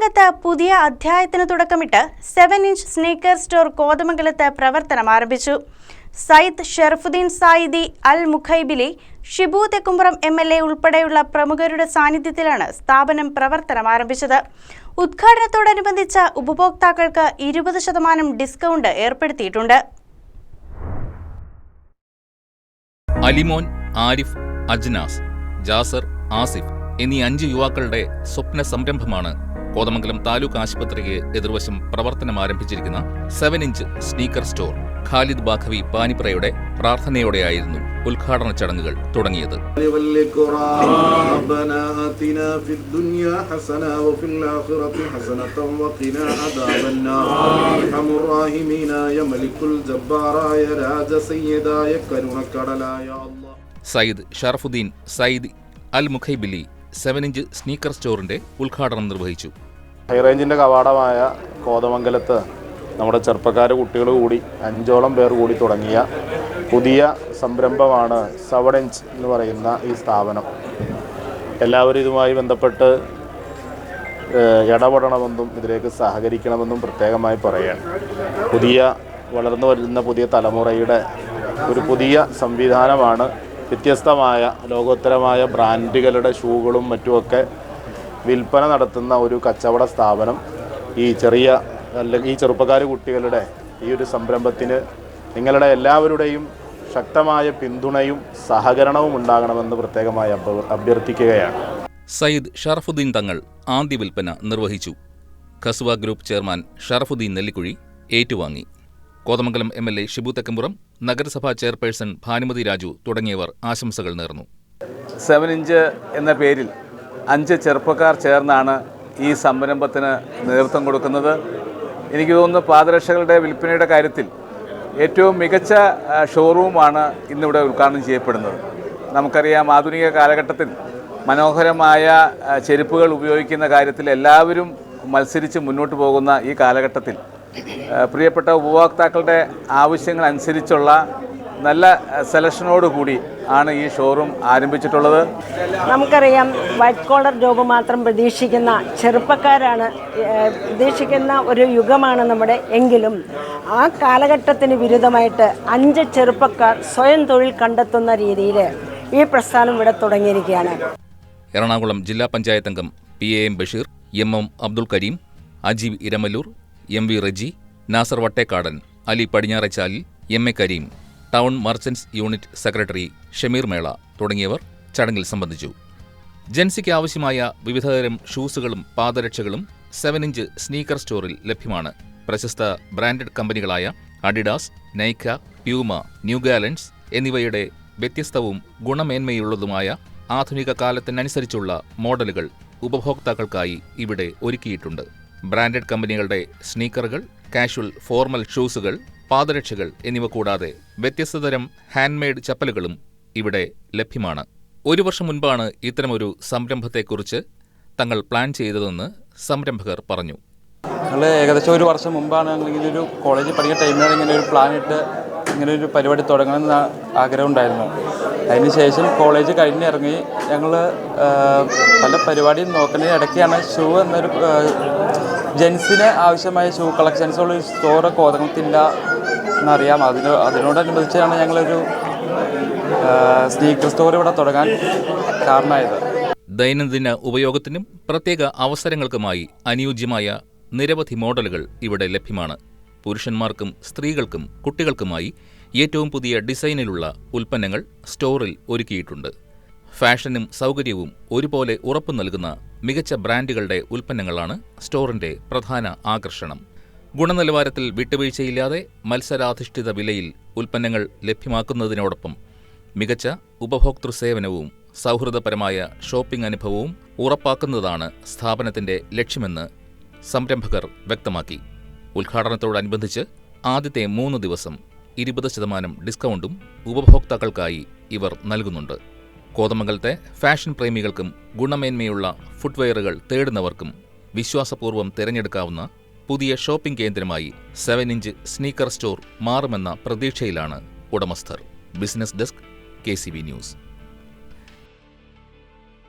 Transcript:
കോതമംഗലത്ത് പുതിയ അധ്യായത്തിന് തുടക്കമിട്ട് 7-ഇഞ്ച് സ്നീക്കർ സ്റ്റോർ കോതമംഗലത്ത് പ്രവർത്തനം ആരംഭിച്ചു. സയ്യിദ് ഷറഫുദ്ദീൻ സായിദി അൽ മുഖൈബിലി, ഷിബു തെക്കുംപുറം MLA ഉൾപ്പെടെയുള്ള പ്രമുഖരുടെ സാന്നിധ്യത്തിലാണ് സ്ഥാപനം പ്രവർത്തനം ആരംഭിച്ചത്. ഉദ്ഘാടനത്തോടനുബന്ധിച്ച് ഉപഭോക്താക്കൾക്ക് 20% ഡിസ്കൗണ്ട് ഏർപ്പെടുത്തിയിട്ടുണ്ട്. അലിമോൻ, ആരിഫ്, അജ്നാസ്, ജാസർ, ആസിഫ് എന്നീ 5 യുവാക്കളുടെ സ്വപ്ന സംരംഭമാണ് കോതമംഗലം താലൂക്ക് ആശുപത്രിക്ക് എതിർവശം പ്രവർത്തനം ആരംഭിച്ചിരിക്കുന്ന 7-ഇഞ്ച് സ്നീക്കർ സ്റ്റോർ. ഖാലിദ് ബാഖവി പാനിപ്രയുടെ പ്രാർത്ഥനയോടെയായിരുന്നു ഉദ്ഘാടന ചടങ്ങുകൾ തുടങ്ങിയത്. സയ്യിദ് ഷറഫുദ്ദീൻ സയ്യിദ് അൽ മുഖൈബിലി 7-ഇഞ്ച് സ്നീക്കർ സ്റ്റോറിന്റെ ഉദ്ഘാടനം നിർവഹിച്ചു. ഹൈറേഞ്ചിന്റെ കവാടമായ കോതമംഗലത്ത് നമ്മുടെ ചെറുപ്പക്കാർ കുട്ടികൾ കൂടി 5ഓളം പേർ കൂടി തുടങ്ങിയ പുതിയ സംരംഭമാണ് 7-ഇഞ്ച് എന്ന് പറയുന്ന ഈ സ്ഥാപനം. എല്ലാവരും ഇതുമായി ബന്ധപ്പെട്ട് ഇടപെടണമെന്നും ഇതിലേക്ക് സഹകരിക്കണമെന്നും പ്രത്യേകമായി പറയുകയാണ്. വളർന്നു വരുന്ന പുതിയ തലമുറയുടെ ഒരു പുതിയ സംവിധാനമാണ്. വ്യത്യസ്തമായ ലോകോത്തരമായ ബ്രാൻഡുകളുടെ ഷൂകളും മറ്റുമൊക്കെ വിൽപ്പന നടത്തുന്ന ഒരു കച്ചവട സ്ഥാപനം. ഈ ചെറുപ്പക്കാർ കുട്ടികളുടെ ഈ ഒരു സംരംഭത്തിന് നിങ്ങളുടെ എല്ലാവരുടെയും ശക്തമായ പിന്തുണയും സഹകരണവും ഉണ്ടാകണമെന്ന് പ്രത്യേകമായി അഭ്യർത്ഥിക്കുകയാണ്. സയ്യിദ് ഷറഫുദ്ദീൻ തങ്ങൾ ആദ്യ വിൽപ്പന നിർവഹിച്ചു. ഖസ്വ ഗ്രൂപ്പ് ചെയർമാൻ ഷറഫുദ്ദീൻ നെല്ലിക്കുഴി ഏറ്റുവാങ്ങി. കോതമംഗലം MLA ഷിബു തെക്കുംപുറം, നഗരസഭാ ചെയർപേഴ്സൺ ഭാനുമതി രാജു തുടങ്ങിയവർ ആശംസകൾ നേർന്നു. 7-ഇഞ്ച് എന്ന പേരിൽ 5 ചെറുപ്പക്കാർ ചേർന്നാണ് ഈ സംരംഭത്തിന് നേതൃത്വം കൊടുക്കുന്നത്. എനിക്ക് തോന്നുന്നു പാദരക്ഷകളുടെ വിൽപ്പനയുടെ കാര്യത്തിൽ ഏറ്റവും മികച്ച ഷോറൂമാണ് ഇന്നിവിടെ ഉദ്ഘാടനം ചെയ്യപ്പെടുന്നത്. നമുക്കറിയാം, ആധുനിക കാലഘട്ടത്തിൽ മനോഹരമായ ചെരുപ്പുകൾ ഉപയോഗിക്കുന്ന കാര്യത്തിൽ എല്ലാവരും മത്സരിച്ച് മുന്നോട്ട് പോകുന്ന ഈ കാലഘട്ടത്തിൽ പ്രിയപ്പെട്ട ഉപഭോക്താക്കളുടെ ആവശ്യങ്ങൾ അനുസരിച്ചുള്ള നല്ല സെലക്ഷനോടുകൂടി ആണ് ഈ ഷോറൂം ആരംഭിച്ചിട്ടുള്ളത്. നമുക്കറിയാം, വൈറ്റ് കോളർ ജോബ് മാത്രം പ്രതീക്ഷിക്കുന്ന ചെറുപ്പക്കാരാണ് പ്രതീക്ഷിക്കുന്ന ഒരു യുഗമാണ് നമ്മുടെ. എങ്കിലും ആ കാലഘട്ടത്തിന് വിരുദ്ധമായിട്ട് 5 ചെറുപ്പക്കാർ സ്വയം തൊഴിൽ കണ്ടെത്തുന്ന രീതിയിൽ ഈ പ്രസ്ഥാനം ഇവിടെ തുടങ്ങിയിരിക്കുകയാണ്. എറണാകുളം ജില്ലാ പഞ്ചായത്ത് അംഗം PAM Basheer, MM Abdul Kareem, Ajeeb Iramallur, MV Reji, Nasar Vattekkadan, Ali Padinjarachalil, MA Kareem, town merchants unit secretary Shameer Mela തുടങ്ങിയവർ ചടങ്ങിൽ സംബന്ധിച്ചു. ജൻസിക്ക് ആവശ്യമായ വിവിധതരം ഷൂസുകളും പാദരക്ഷകളും 7-ഇഞ്ച് സ്നീക്കർ സ്റ്റോറിൽ ലഭ്യമാണ്. പ്രശസ്ത ബ്രാൻഡഡ് കമ്പനികളായ Adidas, Nike, Puma, New Balance എന്നിവയുടെ വ്യത്യസ്തവും ഗുണമേന്മയുള്ളതുമായ ആധുനിക കാലത്തിനനുസരിച്ചുള്ള മോഡലുകൾ ഉപഭോക്താക്കൾക്കായി ഇവിടെ ഒരുക്കിയിട്ടുണ്ട്. ബ്രാൻഡഡ് കമ്പനികളുടെ സ്നീക്കറുകൾ, കാഷ്വൽ ഫോർമൽ ഷൂസുകൾ, പാദരക്ഷകൾ എന്നിവ കൂടാതെ വ്യത്യസ്തതരം ഹാൻഡ്മെയ്ഡ് ചപ്പലുകളും ഇവിടെ ലഭ്യമാണ്. 1 വർഷം മുൻപാണ് ഇത്തരമൊരു സംരംഭത്തെക്കുറിച്ച് തങ്ങൾ പ്ലാൻ ചെയ്തതെന്ന് സംരംഭകർ പറഞ്ഞു. ഞങ്ങൾ ഏകദേശം 1 വർഷം മുമ്പാണ് ഇങ്ങനൊരു കോളേജിൽ പഠിക്കുന്ന ടൈമിലാണ് ഇങ്ങനെ ഒരു പ്ലാൻ ഇട്ട് ഇങ്ങനൊരു പരിപാടി തുടങ്ങണമെന്ന് ആഗ്രഹം ഉണ്ടായിരുന്നു. അതിനുശേഷം കോളേജ് കഴിഞ്ഞിറങ്ങി ഞങ്ങൾ പല പരിപാടിയും നോക്കുന്ന ഇടയ്ക്കാണ് ഷൂ എന്നൊരു ജെൻസിന് ആവശ്യമായ ഷൂ കളക്ഷൻസുള്ള ഒരു സ്റ്റോർ കോതമംഗലത്തില്ല എന്നറിയാം. അതിനോടനുബന്ധിച്ചാണ് ഞങ്ങളൊരു സ്നീക്കർ സ്റ്റോർ ഇവിടെ തുടങ്ങാൻ കാരണമായത്. ദൈനംദിന ഉപയോഗത്തിനും പ്രത്യേക അവസരങ്ങൾക്കുമായി അനുയോജ്യമായ നിരവധി മോഡലുകൾ ഇവിടെ ലഭ്യമാണ്. പുരുഷന്മാർക്കും സ്ത്രീകൾക്കും കുട്ടികൾക്കുമായി ഏറ്റവും പുതിയ ഡിസൈനിലുള്ള ഉൽപ്പന്നങ്ങൾ സ്റ്റോറിൽ ഒരുക്കിയിട്ടുണ്ട്. ഫാഷനും സൗകര്യവും ഒരുപോലെ ഉറപ്പു നൽകുന്ന മികച്ച ബ്രാൻഡുകളുടെ ഉൽപ്പന്നങ്ങളാണ് സ്റ്റോറിന്റെ പ്രധാന ആകർഷണം. ഗുണനിലവാരത്തിൽ വിട്ടുവീഴ്ചയില്ലാതെ മത്സരാധിഷ്ഠിത വിലയിൽ ഉൽപ്പന്നങ്ങൾ ലഭ്യമാക്കുന്നതിനോടൊപ്പം മികച്ച ഉപഭോക്തൃ സേവനവും സൗഹൃദപരമായ ഷോപ്പിംഗ് അനുഭവവും ഉറപ്പാക്കുന്നതാണ് സ്ഥാപനത്തിന്റെ ലക്ഷ്യമെന്ന് സംരംഭകർ വ്യക്തമാക്കി. ഉദ്ഘാടനത്തോടനുബന്ധിച്ച് ആദ്യത്തെ 3 ദിവസം 20% ഡിസ്കൗണ്ടും ഉപഭോക്താക്കൾക്കായി ഇവർ നൽകുന്നുണ്ട്. കോതമംഗലത്തെ ഫാഷൻ പ്രേമികൾക്കും ഗുണമേന്മയുള്ള ഫുട്വെയറുകൾ തേടുന്നവർക്കും വിശ്വാസപൂർവ്വം തിരഞ്ഞെടുക്കാവുന്ന പുതിയ ഷോപ്പിംഗ് കേന്ദ്രമായി 7-ഇഞ്ച് സ്നീക്കർ സ്റ്റോർ മാറുമെന്ന പ്രതീക്ഷയിലാണ് ഉടമസ്ഥർ. Business desk, KCB news.